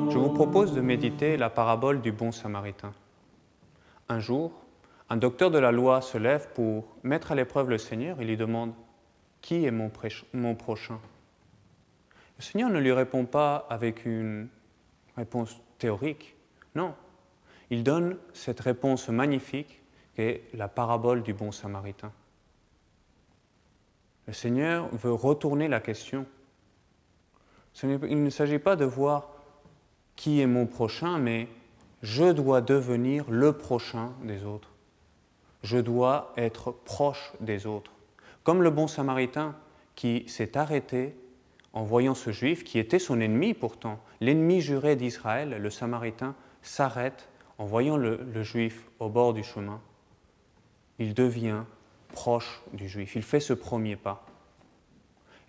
Je vous propose de méditer la parabole du bon samaritain. Un jour, un docteur de la loi se lève pour mettre à l'épreuve le Seigneur et lui demande « Qui est mon prochain ?» Le Seigneur ne lui répond pas avec une réponse théorique, non. Il donne cette réponse magnifique qu'est la parabole du bon samaritain. Le Seigneur veut retourner la question. Il ne s'agit pas de voir qui est mon prochain, mais je dois devenir le prochain des autres. Je dois être proche des autres. Comme le bon samaritain qui s'est arrêté en voyant ce juif qui était son ennemi pourtant, l'ennemi juré d'Israël, le samaritain s'arrête en voyant le juif au bord du chemin. Il devient proche du juif, il fait ce premier pas.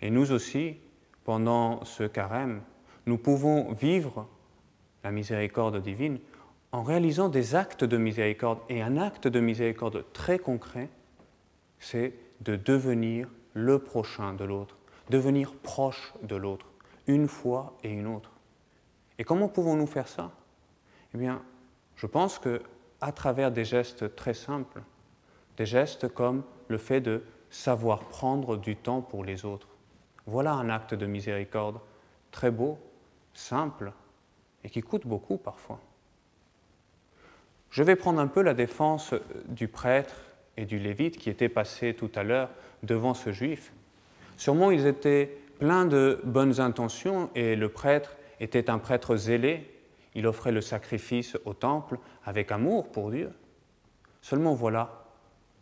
Et nous aussi, pendant ce carême, nous pouvons vivre la miséricorde divine en réalisant des actes de miséricorde. Et un acte de miséricorde très concret, c'est de devenir le prochain de l'autre, devenir proche de l'autre, une fois et une autre. Et comment pouvons-nous faire ça? Eh bien, je pense qu'à travers des gestes très simples, des gestes comme le fait de savoir prendre du temps pour les autres. Voilà un acte de miséricorde très beau, simple, et qui coûte beaucoup parfois. Je vais prendre un peu la défense du prêtre et du lévite qui étaient passés tout à l'heure devant ce juif. Sûrement ils étaient pleins de bonnes intentions et le prêtre était un prêtre zélé. Il offrait le sacrifice au temple avec amour pour Dieu. Seulement voilà,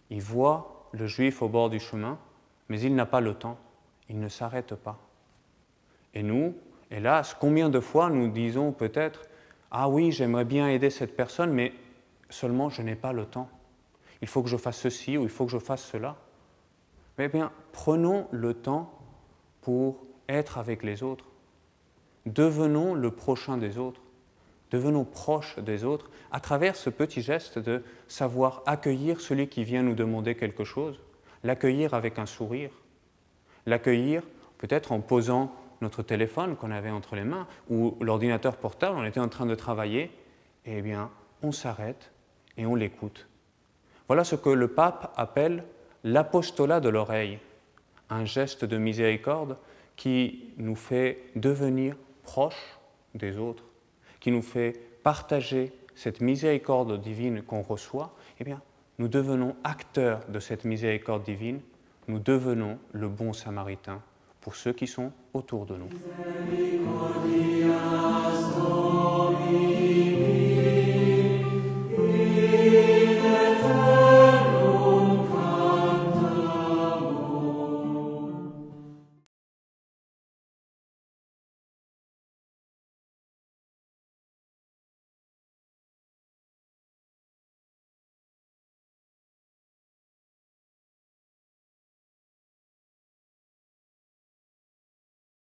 il voit le juif au bord du chemin, mais il n'a pas le temps, il ne s'arrête pas. Et nous, hélas, combien de fois nous disons peut-être « Ah oui, j'aimerais bien aider cette personne, mais seulement je n'ai pas le temps. Il faut que je fasse ceci ou il faut que je fasse cela. » Eh bien, prenons le temps pour être avec les autres. Devenons le prochain des autres. Devenons proches des autres à travers ce petit geste de savoir accueillir celui qui vient nous demander quelque chose, l'accueillir avec un sourire, l'accueillir peut-être en posant notre téléphone qu'on avait entre les mains ou l'ordinateur portable, on était en train de travailler, et bien, on s'arrête et on l'écoute. Voilà ce que le pape appelle l'apostolat de l'oreille, un geste de miséricorde qui nous fait devenir proches des autres, qui nous fait partager cette miséricorde divine qu'on reçoit. Eh bien, nous devenons acteurs de cette miséricorde divine, nous devenons le bon samaritain pour ceux qui sont autour de nous.